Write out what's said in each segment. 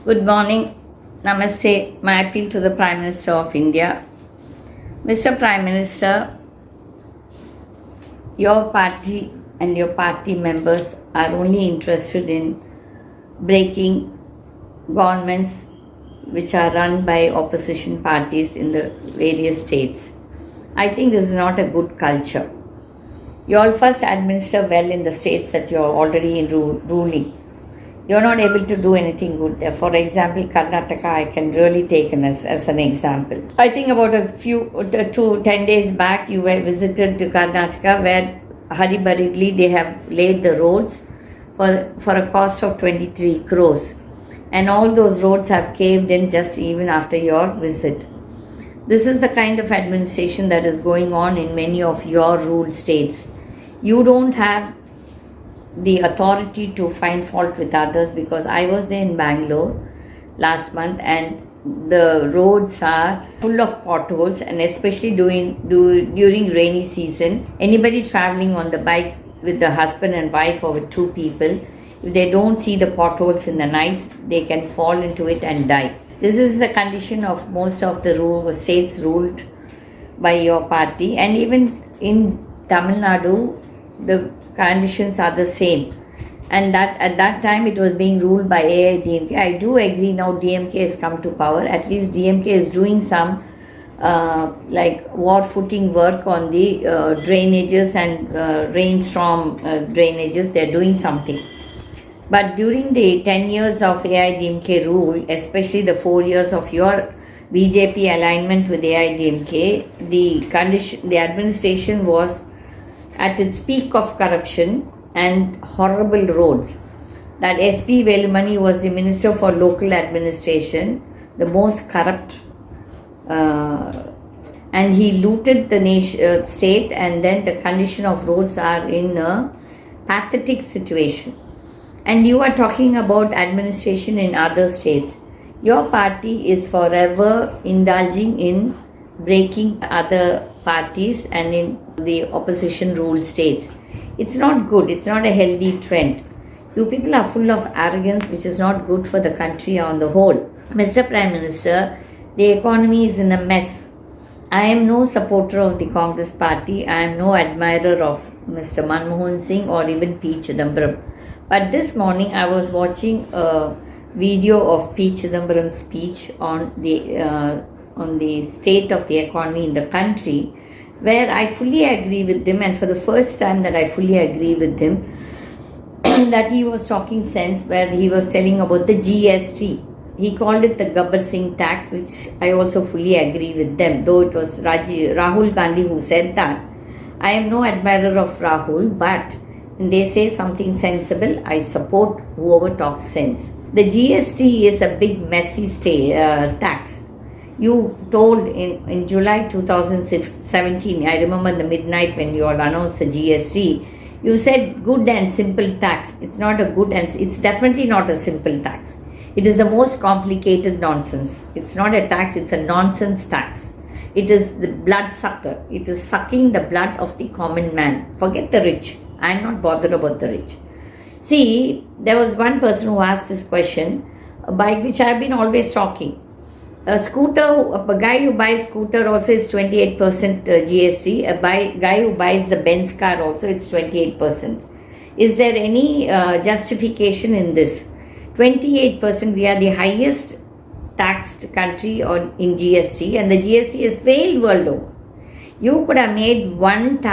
Good morning. Namaste. My appeal to the Prime Minister of India. Mr. Prime Minister, your party and your party members are only interested in breaking governments which are run by opposition parties in the various states. I think this is not a good culture. You all first administer well in the states that you are already in ruling. You're not able to do anything good there. For example, Karnataka, I can really take as an example. I think about 10 days back, you were visited to Karnataka where hurriedly they have laid the roads for a cost of 23 crores. And all those roads have caved in just even after your visit. This is the kind of administration that is going on in many of your ruled states. You don't have the authority to find fault with others, because I was there in Bangalore last month and the roads are full of potholes, and especially during rainy season. Anybody traveling on the bike with the husband and wife or with two people, if they don't see the potholes in the night, they can fall into it and die. This is the condition of most of the states ruled by your party, and even in Tamil Nadu the conditions are the same, and that at that time it was being ruled by AIDMK. I do agree now DMK has come to power. At least DMK is doing some war footing work on the drainages and rainstorm drainages. They are doing something. But during the 10 years of AIDMK rule, especially the 4 years of your BJP alignment with AIDMK, the administration was at its peak of corruption and horrible roads. That SP Velumani was the Minister for Local Administration, the most corrupt, and he looted the state, and then the condition of roads are in a pathetic situation. And you are talking about administration in other states. Your party is forever indulging in breaking other parties and in the opposition ruled states. It's not good. It's not a healthy trend. You people are full of arrogance, which is not good for the country on the whole. Mr. Prime Minister, the economy is in a mess. I am no supporter of the Congress party. I am no admirer of Mr. Manmohan Singh or even P. Chidambaram. But this morning I was watching a video of P. Chidambaram's speech on the state of the economy in the country, where I fully agree with him, and for the first time that I fully agree with him, that he was talking sense, where he was telling about the GST. He called it the Gabbar Singh tax, which I also fully agree with them, though it was Rahul Gandhi who said that. I am no admirer of Rahul, but when they say something sensible, I support whoever talks sense. The GST is a big messy tax. You told in July 2017, I remember the midnight when you all announced the GST, you said good and simple tax. It's not a good and it's definitely not a simple tax. It is the most complicated nonsense. It's not a tax, it's a nonsense tax. It is the blood sucker. It is sucking the blood of the common man. Forget the rich. I am not bothered about the rich. See, there was one person who asked this question, by which I have been always talking. A guy who buys scooter also is 28% GST. Guy who buys the Benz car also, it's 28%. Is there any justification in this? 28%, we are the highest taxed country in GST, and the GST has failed world over. You could have made one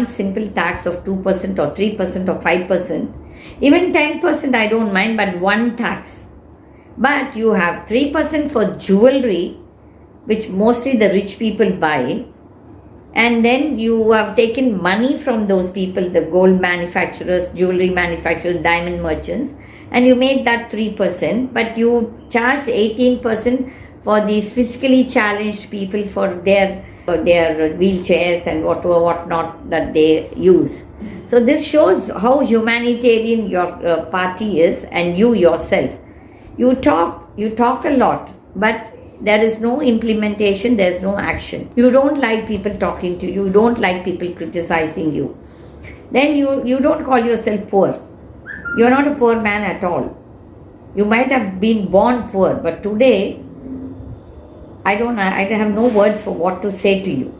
simple tax of 2% or 3% or 5%. Even 10% I don't mind, but one tax. But you have 3% for jewelry, which mostly the rich people buy, and then you have taken money from those people, the gold manufacturers, jewelry manufacturers, diamond merchants, and you made that 3%, but you charged 18% for the physically challenged people for their wheelchairs and whatnot that they use. So this shows how humanitarian your party is, and you yourself. You talk a lot, but there is no implementation, there is no action. You don't like people talking to you, you don't like people criticizing you. Then you don't call yourself poor. You're not a poor man at all. You might have been born poor, but today I have no words for what to say to you.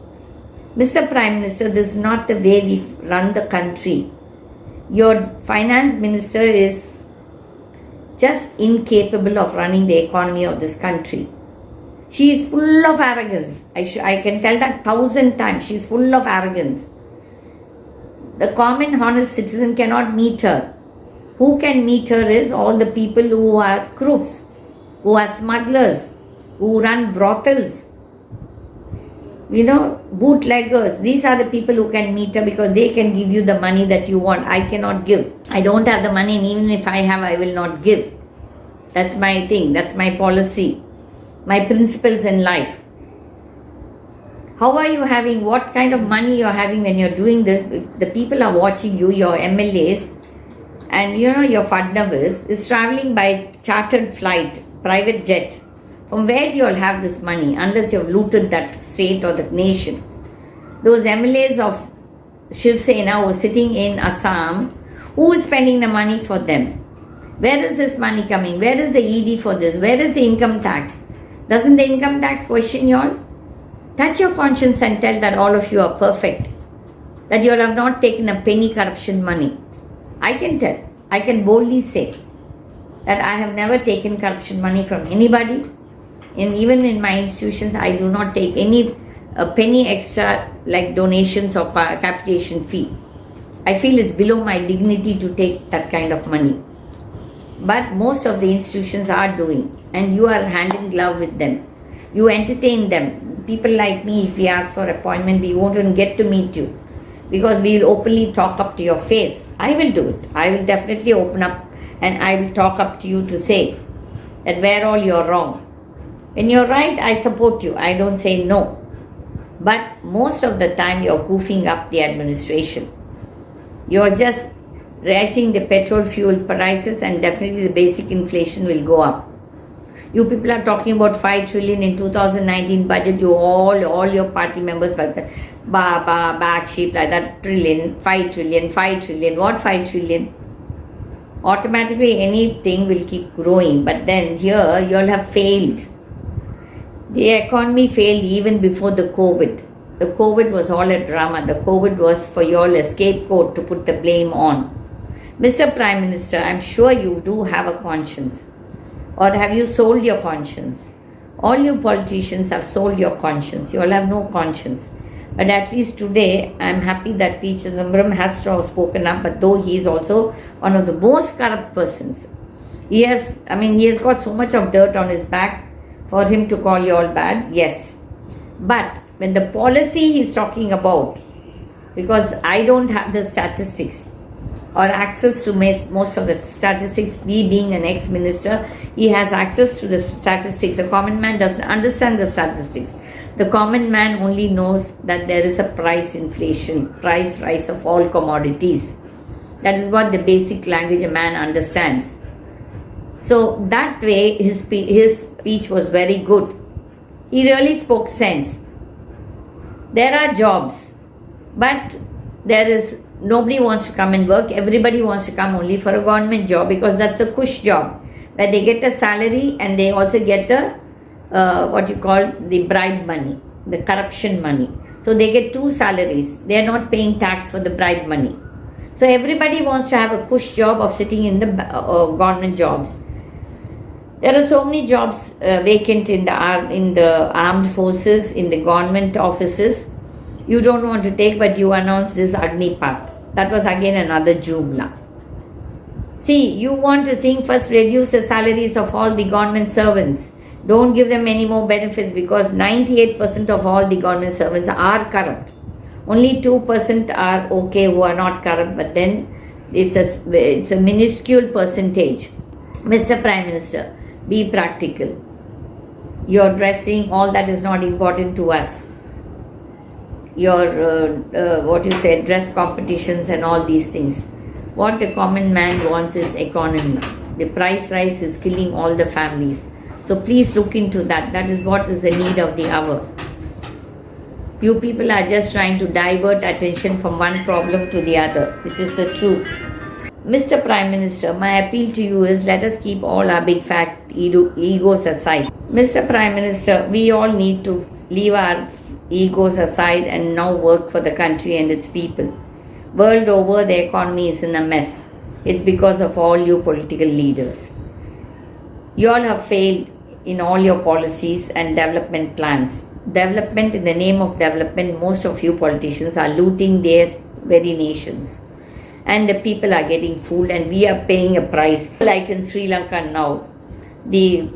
Mr. Prime Minister, this is not the way we run the country. Your finance minister is just incapable of running the economy of this country. She is full of arrogance. I can tell that 1,000 times. She is full of arrogance. The common honest citizen cannot meet her. Who can meet her is all the people who are crooks, who are smugglers, who run brothels, bootleggers. These are the people who can meet her because they can give you the money that you want. I cannot give. I don't have the money, and even if I have, I will not give. That's my thing. That's my policy. My principles in life. How are you having, what kind of money you're having when you're doing this? The people are watching you, your MLAs, and your Fadnavis is traveling by chartered flight, private jet. From where do you all have this money unless you've looted that state or that nation? Those MLAs of Shiv Sena who are sitting in Assam, who is spending the money for them? Where is this money coming? Where is the ED for this? Where is the income tax? Doesn't the income tax question you all? Touch your conscience and tell that all of you are perfect. That you all have not taken a penny corruption money. I can tell. I can boldly say that I have never taken corruption money from anybody. And even in my institutions, I do not take any penny extra like donations or capitation fee. I feel it's below my dignity to take that kind of money. But most of the institutions are doing, and you are hand in glove with them. You entertain them. People like me, if we ask for appointment, we won't even get to meet you because we will openly talk up to your face. I will do it. I will definitely open up and I will talk up to you to say that where all you're wrong. When you're right, I support you. I don't say no. But most of the time, you're goofing up the administration. You're just raising the petrol fuel prices, and definitely the basic inflation will go up. You people are talking about 5 trillion in 2019 budget. You all your party members were back sheep like that. 5 trillion. What 5 trillion? Automatically anything will keep growing. But then here you all have failed. The economy failed even before the COVID. The COVID was all a drama. The COVID was for you all a scapegoat to put the blame on. Mr. Prime Minister, I'm sure you do have a conscience. Or have you sold your conscience? All you politicians have sold your conscience. You all have no conscience. But at least today, I'm happy that P. Chidambaram has spoken up, but though he is also one of the most corrupt persons. He has got so much of dirt on his back for him to call you all bad, yes. But when the policy he's talking about, because I don't have the statistics or access to most of the statistics, me being an ex-minister, he has access to the statistics. The common man doesn't understand the statistics. The common man only knows that there is a price inflation, price rise of all commodities. That is what the basic language a man understands. So that way his speech was very good. He really spoke sense. There are jobs, but nobody wants to come and work. Everybody wants to come only for a government job because that's a cush job where they get a salary and they also get the bribe money, the corruption money. So they get 2 salaries. They are not paying tax for the bribe money. So everybody wants to have a cush job of sitting in the government jobs. There are so many jobs vacant in the armed forces, in the government offices. You don't want to take, but you announce this Agnipath. That was again another jumla. See, you want to think first reduce the salaries of all the government servants. Don't give them any more benefits because 98% of all the government servants are corrupt. Only 2% are okay who are not corrupt, but then it's a minuscule percentage. Mr. Prime Minister, be practical. Your dressing, all that is not important to us. Your, dress competitions and all these things. What the common man wants is economy. The price rise is killing all the families. So please look into that. That is what is the need of the hour. You people are just trying to divert attention from one problem to the other, which is the truth. Mr. Prime Minister, my appeal to you is let us keep all our big fat egos aside. Mr. Prime Minister, we all need to leave our egos aside and now work for the country and its people. World over, the economy is in a mess. It's because of all you political leaders. You all have failed in all your policies and development plans. Development, in the name of development, most of you politicians are looting their very nations. And the people are getting fooled and we are paying a price. Like in Sri Lanka now, the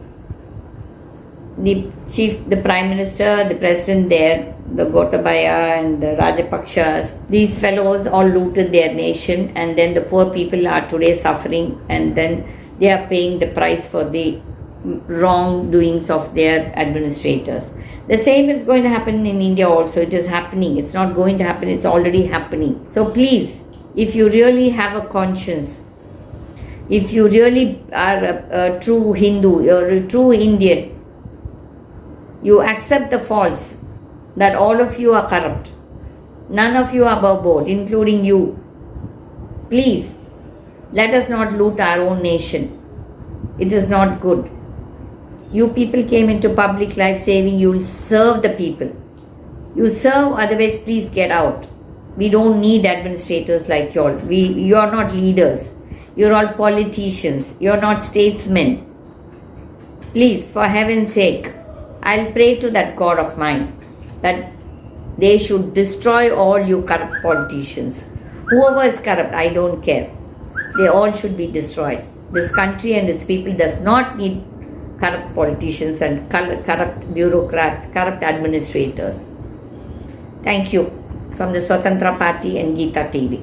Prime Minister, the President there, the Gotabaya and the Rajapakshas, these fellows all looted their nation and then the poor people are today suffering and then they are paying the price for the wrongdoings of their administrators. The same is going to happen in India also. It is happening. It's not going to happen. It's already happening. So please, if you really have a conscience, if you really are a true Hindu, you're a true Indian, you accept the faults that all of you are corrupt. None of you are above board, including you. Please, let us not loot our own nation. It is not good. You people came into public life saying you will serve the people. You serve, otherwise please get out. We don't need administrators like you all. You are not leaders. You're all politicians. You're not statesmen. Please, for heaven's sake, I'll pray to that God of mine that they should destroy all you corrupt politicians. Whoever is corrupt, I don't care. They all should be destroyed. This country and its people does not need corrupt politicians and corrupt bureaucrats, corrupt administrators. Thank you. From the Swatantra Party and GITA TV.